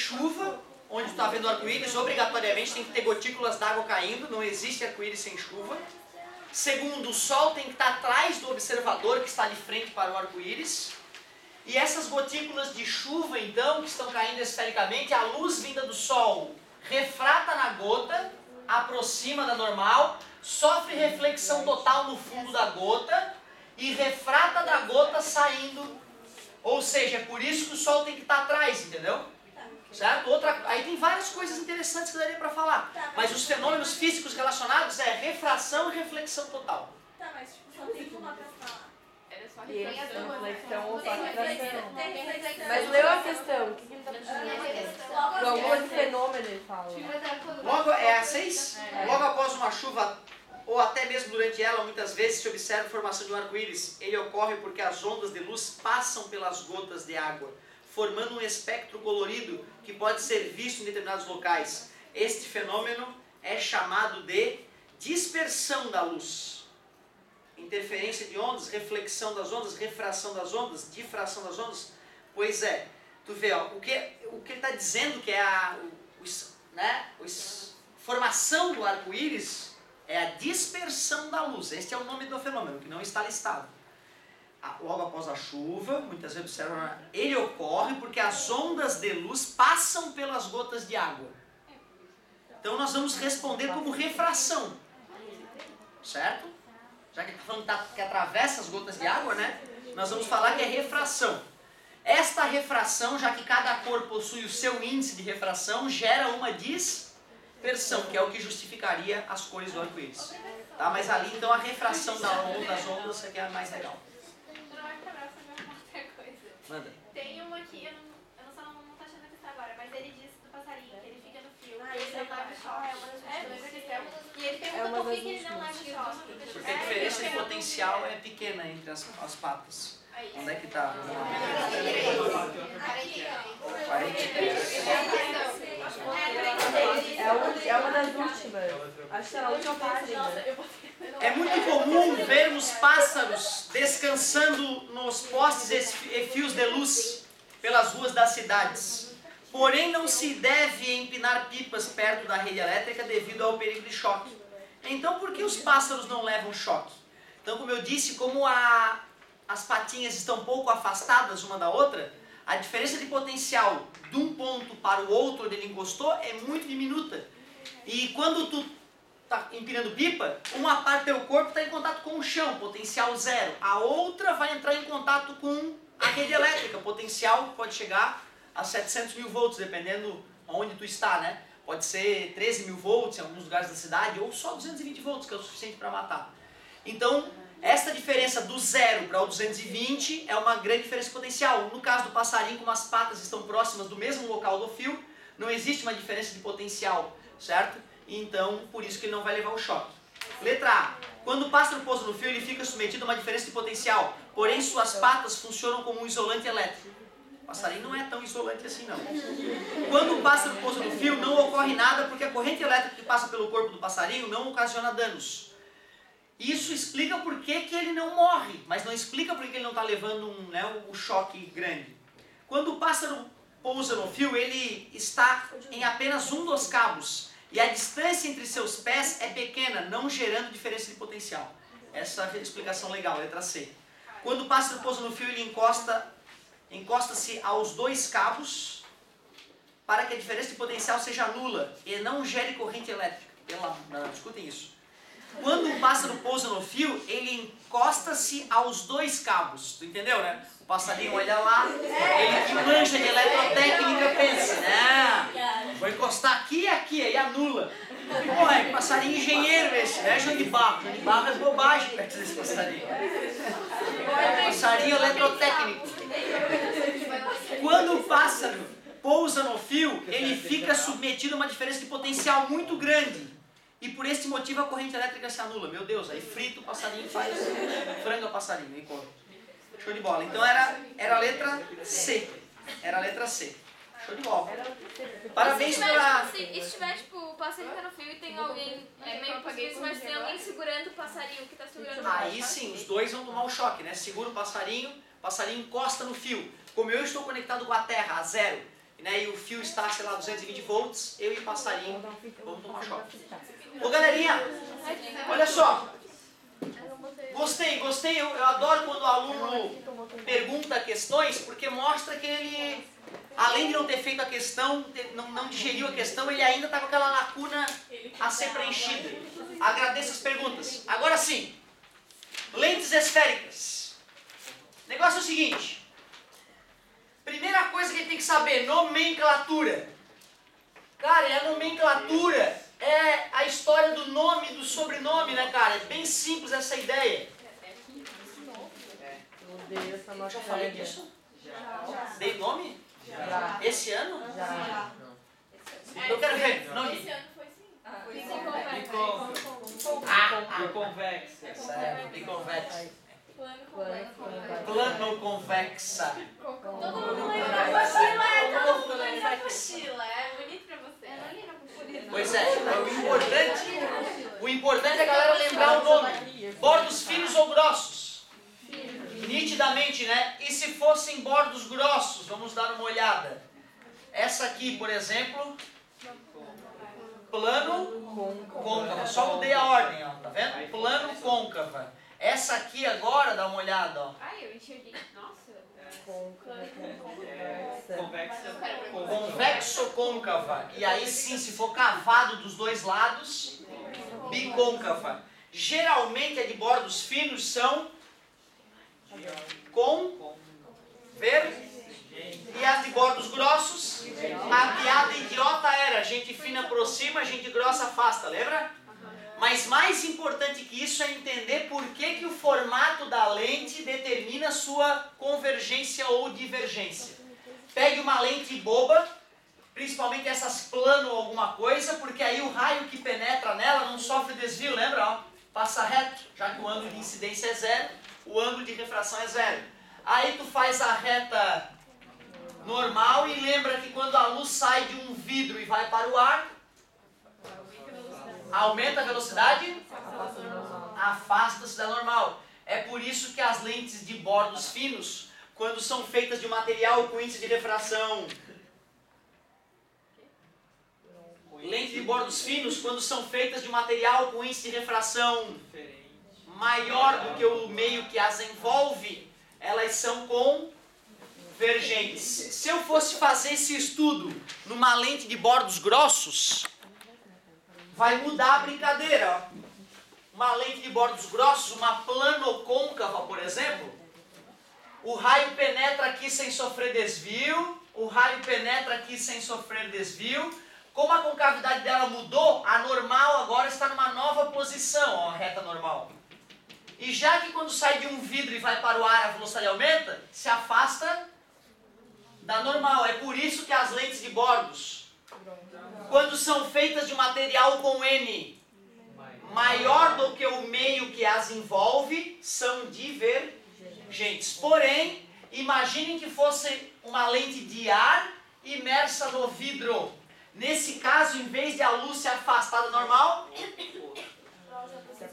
chuva, onde tu está vendo arco-íris, obrigatoriamente tem que ter gotículas d'água caindo, não existe arco-íris sem chuva. Segundo, o sol tem que estar atrás do observador que está de frente para o arco-íris. E essas gotículas de chuva, então, que estão caindo esfericamente, a luz vinda do sol refrata na gota, aproxima da normal, sofre reflexão total no fundo da gota e refrata da gota saindo. Ou seja, é por isso que o sol tem que estar atrás, entendeu? Certo? Aí tem várias coisas interessantes que daria para falar. Mas os fenômenos físicos relacionados é refração e reflexão total. Tá, mas tipo, só tem uma pra falar. Era só reflexão ou refração. Mas leu a questão, o que ele está pedindo? Do algum de fenômeno ele fala. Logo, é a 6? Logo após uma chuva, ou até mesmo durante ela, muitas vezes se observa a formação de um arco-íris. Ele ocorre porque as ondas de luz passam pelas gotas de água, formando um espectro colorido que pode ser visto em determinados locais. Este fenômeno é chamado de dispersão da luz. Interferência de ondas, reflexão das ondas, refração das ondas, difração das ondas. Pois é, tu vê, ó, o que ele está dizendo que é a formação do arco-íris é a dispersão da luz. Este é o nome do fenômeno, que não está listado. Logo após a chuva, muitas vezes observam, ele ocorre porque as ondas de luz passam pelas gotas de água. Então nós vamos responder como refração. Certo? Já que está falando que atravessa as gotas de água, né? Nós vamos falar que é refração. Esta refração, já que cada cor possui o seu índice de refração, gera uma dispersão, que é o que justificaria as cores do arco-íris. Tá? Mas ali, então, a refração das ondas é que é a mais legal. Manda. Tem uma aqui, eu não tô achando que está agora, mas ele disse do passarinho, que ele fica no fio, ele não leva choque. E ele pergunta por que ele não leva choque. Porque a diferença de potencial é pequena entre as patas. Onde é que está? 43. É uma das últimas. Acho que é a última página. É muito comum vermos pássaros descansando nos postes e fios de luz pelas ruas das cidades. Porém, não se deve empinar pipas perto da rede elétrica devido ao perigo de choque. Então, por que os pássaros não levam choque? Então, como eu disse, como as patinhas estão pouco afastadas uma da outra, a diferença de potencial de um ponto para o outro onde ele encostou é muito diminuta. E quando tu está empinando pipa, uma parte do teu corpo está em contato com o chão, potencial 0. A outra vai entrar em contato com a rede elétrica, potencial pode chegar a 700 mil volts, dependendo onde tu está, né? Pode ser 13 mil volts em alguns lugares da cidade, ou só 220 volts, que é o suficiente para matar. Então, essa diferença do 0 para o 220 é uma grande diferença potencial. No caso do passarinho, como as patas estão próximas do mesmo local do fio, não existe uma diferença de potencial, certo? Então, por isso que ele não vai levar o choque. Letra A. Quando o pássaro pousa no fio, ele fica submetido a uma diferença de potencial, porém suas patas funcionam como um isolante elétrico. O passarinho não é tão isolante assim, não. Quando o pássaro pousa no fio, não ocorre nada porque a corrente elétrica que passa pelo corpo do passarinho não ocasiona danos. Isso explica por que ele não morre, mas não explica por que ele não está levando um choque grande. Quando o pássaro pousa no fio, ele está em apenas um dos cabos. E a distância entre seus pés é pequena, não gerando diferença de potencial. Essa é a explicação legal, letra C. Quando o pássaro pousa no fio, ele encosta-se aos dois cabos para que a diferença de potencial seja nula e não gere corrente elétrica. Escutem isso. Quando o pássaro pousa no fio, ele encosta-se aos dois cabos. Tu entendeu, né? O passarinho olha lá, ele que manja de eletrotécnica pensa, né? Vou encostar aqui e aqui, aí anula. Porra, é passarinho engenheiro esse, né? João de Barro. João de Barro é bobagem perto desse passarinho. Passarinho eletrotécnico. Quando o pássaro pousa no fio, ele fica submetido a uma diferença de potencial muito grande. E por esse motivo a corrente elétrica se anula. Meu Deus, aí frita o passarinho, faz franga o passarinho. Aí come. Show de bola. Então era a letra C. Era a letra C. Show de bola. Parabéns pela... Se tiver, tipo, o passarinho tá no fio e tem alguém meio possível, mas tem alguém segurando o passarinho que tá segurando o Aí sim, os dois vão tomar um choque, né? Segura o passarinho encosta no fio. Como eu estou conectado com a terra a 0 né, e o fio está, sei lá, 220 volts, eu e o passarinho vamos tomar choque. Ô galerinha, olha só. Gostei. Eu adoro quando o aluno pergunta questões, porque mostra que ele, além de não ter feito a questão, não digeriu a questão, ele ainda está com aquela lacuna a ser preenchida. Agradeço as perguntas. Agora sim, lentes esféricas. O negócio é o seguinte. Primeira coisa que ele tem que saber, nomenclatura. Cara, e a nomenclatura é a história do nome e do sobrenome, né, cara? É bem simples essa ideia. Eu odeio essa Já matéria. falei disso? Já. Dei nome? Já. Esse ano? Já. Eu quero ver. Nome. Esse ano foi sim. Biconvexa. Certo, biconvexa. Plano convexo. Plano convexa. Todo mundo lembra da mochila, todo mundo lembra da mochila. É bonito pra você. Eu não lembro da mochila. Pois é, o importante é a galera lembrar o nome. Bordos finos ou grossos? Nitidamente, né? E se fossem bordos grossos, vamos dar uma olhada. Essa aqui, por exemplo, plano côncava. Só mudei a ordem, ó, tá vendo? Plano côncava. Essa aqui agora, dá uma olhada, ó. Ai, eu enxerguei. Nossa. Convexo côncava. E aí sim, se for cavado dos dois lados, bicôncava. Geralmente a de bordos finos são e as de bordos grossos, a piada idiota era gente fina aproxima, gente grossa afasta, lembra? Mas mais importante que isso é entender por que o formato da lente determina sua convergência ou divergência. Pegue uma lente boba, principalmente essas plano ou alguma coisa, porque aí o raio que penetra nela não sofre desvio, lembra? Ó, passa reto, já que o ângulo de incidência é zero, o ângulo de refração é zero. Aí tu faz a reta normal e lembra que quando a luz sai de um vidro e vai para o ar, aumenta a velocidade, afasta-se da normal. É por isso que as lentes de bordos finos, quando são feitas de material com índice de refração... Lentes de bordos finos, quando são feitas de material com índice de refração maior do que o meio que as envolve, elas são convergentes. Se eu fosse fazer esse estudo numa lente de bordos grossos, vai mudar a brincadeira. Uma lente de bordos grossos, uma planocôncava, por exemplo, o raio penetra aqui sem sofrer desvio, o raio penetra aqui sem sofrer desvio. Como a concavidade dela mudou, a normal agora está numa nova posição, ó, a reta normal. E já que quando sai de um vidro e vai para o ar a velocidade aumenta, se afasta da normal. É por isso que as lentes de bordos, quando são feitas de material com N maior do que o meio que as envolve, são divergentes. Porém, imaginem que fosse uma lente de ar imersa no vidro. Nesse caso, em vez de a luz se afastar da normal,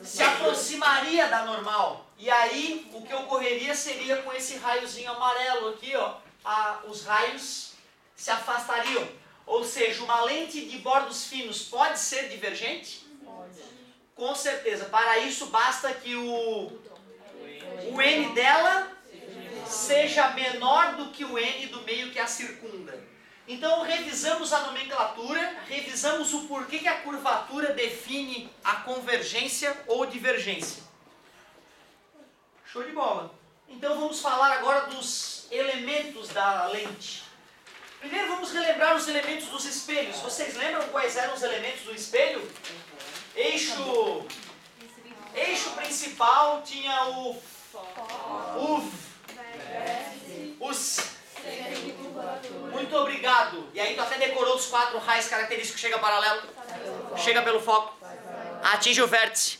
se aproximaria da normal. E aí, o que ocorreria seria com esse raiozinho amarelo aqui, ó, os raios se afastariam. Ou seja, uma lente de bordos finos pode ser divergente? Pode. Com certeza. Para isso, basta que o N dela seja menor do que o N do meio que a circunda. Então, revisamos a nomenclatura, revisamos o porquê que a curvatura define a convergência ou divergência. Show de bola. Então, vamos falar agora dos elementos da lente. Primeiro, vamos relembrar os elementos dos espelhos. Vocês lembram quais eram os elementos do espelho? Eixo principal tinha os... Muito obrigado. E aí tu até decorou os 4 raios característicos. Chega paralelo, chega pelo foco, atinge o vértice,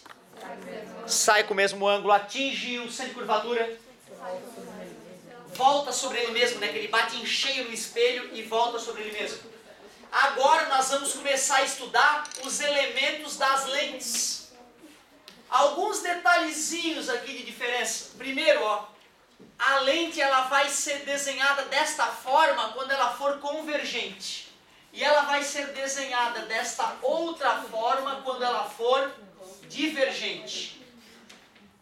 sai com o mesmo ângulo, atinge o centro de curvatura, volta sobre ele mesmo, né? Que ele bate em cheio no espelho e volta sobre ele mesmo. Agora nós vamos começar a estudar os elementos das lentes. Alguns detalhezinhos aqui de diferença. Primeiro, ó, a lente ela vai ser desenhada desta forma quando ela for convergente. E ela vai ser desenhada desta outra forma quando ela for divergente.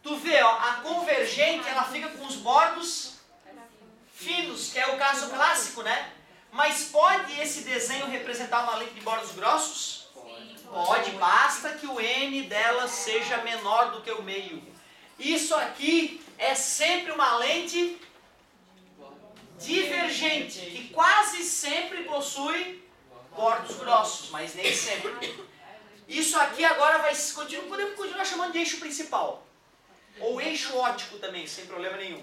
Tu vê, ó, a convergente ela fica com os bordos finos, que é o caso clássico, né? Mas pode esse desenho representar uma lente de bordos grossos? Pode, basta que o N dela seja menor do que o meio. Isso aqui é sempre uma lente divergente, que quase sempre possui bordos grossos, mas nem sempre. Isso aqui agora podemos continuar chamando de eixo principal. Ou eixo óptico também, sem problema nenhum.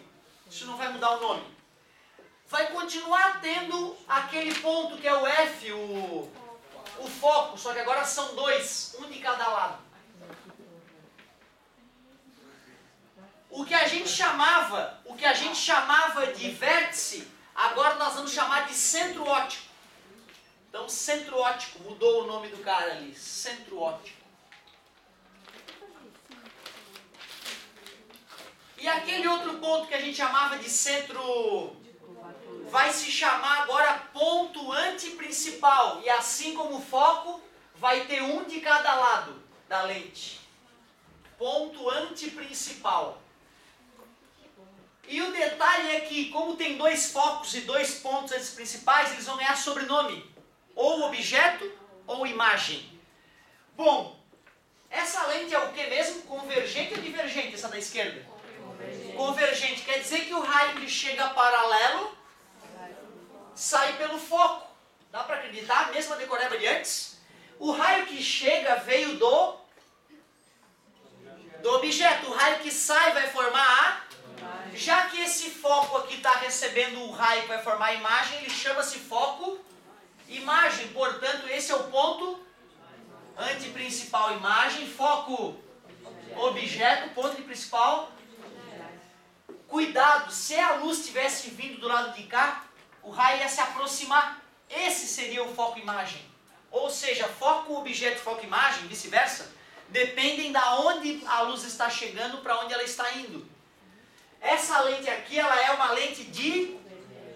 Isso não vai mudar o nome. Vai continuar tendo aquele ponto que é o F, o foco, só que agora são dois, um de cada lado. O que a gente chamava de vértice, agora nós vamos chamar de centro óptico. Então, centro óptico, mudou o nome do cara ali, centro óptico. E aquele outro ponto que a gente chamava de centro, vai se chamar agora ponto antiprincipal. E assim como o foco, vai ter um de cada lado da lente. Ponto antiprincipal. E o detalhe é que, como tem dois focos e dois pontos antiprincipais, eles vão ganhar sobrenome. Ou objeto, ou imagem. Bom, essa lente é o que mesmo? Convergente ou divergente, essa da esquerda? Convergente. Quer dizer que o raio que chega paralelo sai pelo foco. Dá para acreditar? Mesma decoreba de antes? O raio que chega veio do objeto. O raio que sai vai formar a... Já que esse foco aqui está recebendo o raio que vai formar a imagem, ele chama-se foco imagem. Portanto, esse é o ponto antiprincipal imagem, foco objeto, ponto principal. Cuidado, se a luz tivesse vindo do lado de cá, o raio ia se aproximar. Esse seria o foco imagem. Ou seja, foco objeto, foco imagem, vice-versa, dependem da onde a luz está chegando para onde ela está indo. Essa lente aqui, ela é uma lente de...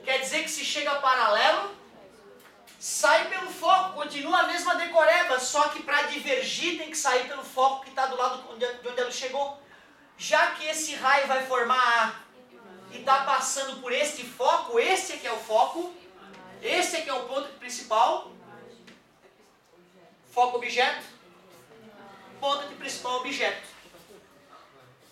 Quer dizer que se chega paralelo, sai pelo foco, continua a mesma decoreba, só que para divergir tem que sair pelo foco que está do lado de onde ela chegou. Já que esse raio vai formar e está passando por este foco, este aqui é o foco, este aqui é o ponto principal, foco objeto, ponto principal objeto.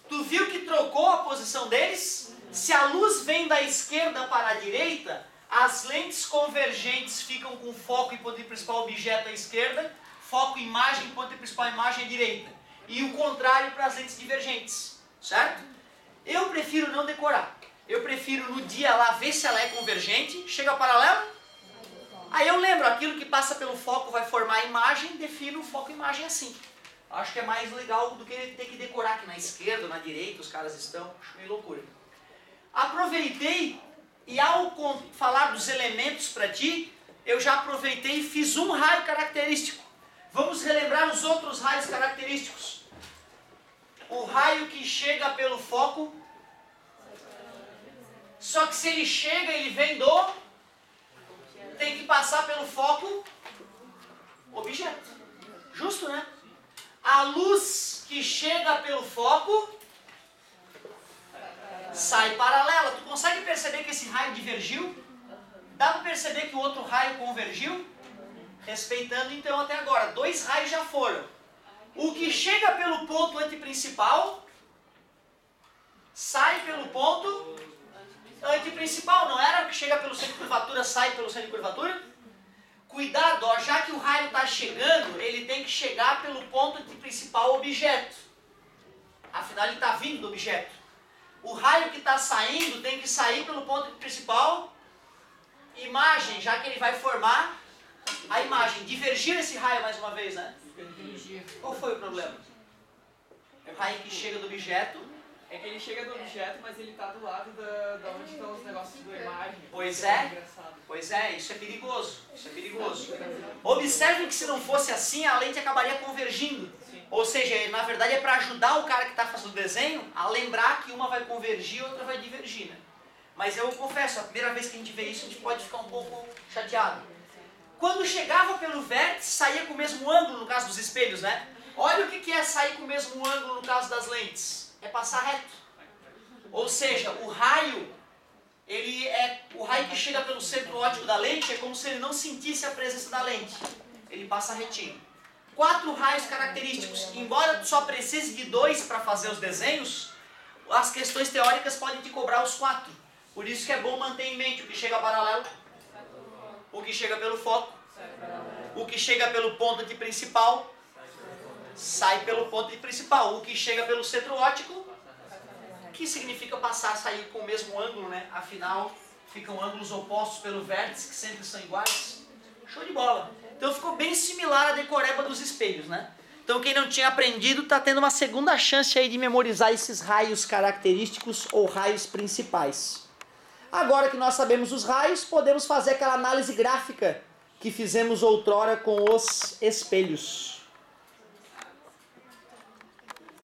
Tu viu que trocou a posição deles? Se a luz vem da esquerda para a direita, as lentes convergentes ficam com foco e ponto principal objeto à esquerda, foco imagem e ponto principal imagem à direita. E o contrário para as lentes divergentes, certo? Eu prefiro não decorar. Eu prefiro no dia lá ver se ela é convergente, chega paralelo, aí eu lembro, aquilo que passa pelo foco vai formar a imagem, defino o foco imagem assim. Acho que é mais legal do que ter que decorar aqui na esquerda ou na direita, os caras estão, acho meio loucura. Aproveitei e ao falar dos elementos para ti, eu já aproveitei e fiz um raio característico. Vamos relembrar os outros raios característicos. O raio que chega pelo foco, só que se ele chega, ele vem do... Tem que passar pelo foco objeto. Justo, né? A luz que chega pelo foco sai paralela. Tu consegue perceber que esse raio divergiu? Dá para perceber que o outro raio convergiu? Respeitando então até agora. Dois raios já foram. O que chega pelo ponto antiprincipal sai pelo ponto antiprincipal. Não era o que chega pelo centro de curvatura sai pelo centro de curvatura? Cuidado, ó, já que o raio está chegando, ele tem que chegar pelo ponto principal objeto. Afinal, ele está vindo do objeto. O raio que está saindo tem que sair pelo ponto principal imagem, já que ele vai formar a imagem. Divergir esse raio mais uma vez, né? Qual foi o problema? O raio que chega do objeto... É que ele chega do objeto, mas ele está do lado da onde estão os negócios da imagem. Pois é. Pois é, isso é perigoso. Isso é perigoso. Observem que se não fosse assim, a lente acabaria convergindo. Sim. Ou seja, na verdade é para ajudar o cara que está fazendo o desenho a lembrar que uma vai convergir e outra vai divergir, né? Mas eu confesso, a primeira vez que a gente vê isso, a gente pode ficar um pouco chateado. Quando chegava pelo vértice, saía com o mesmo ângulo, no caso dos espelhos, né? Olha o que é sair com o mesmo ângulo no caso das lentes. É passar reto. Ou seja, o raio que chega pelo centro óptico da lente é como se ele não sentisse a presença da lente. Ele passa retinho. 4 raios característicos. Embora tu só precise de 2 para fazer os desenhos, as questões teóricas podem te cobrar os 4. Por isso que é bom manter em mente o que chega paralelo, o que chega pelo foco, o que chega pelo ponto de principal, sai pelo ponto de principal. O que chega pelo centro óptico, que significa sair com o mesmo ângulo, né? Afinal, ficam ângulos opostos pelo vértice, que sempre são iguais. Show de bola! Então ficou bem similar à decoreba dos espelhos, né? Então quem não tinha aprendido está tendo uma segunda chance aí de memorizar esses raios característicos ou raios principais. Agora que nós sabemos os raios, podemos fazer aquela análise gráfica que fizemos outrora com os espelhos.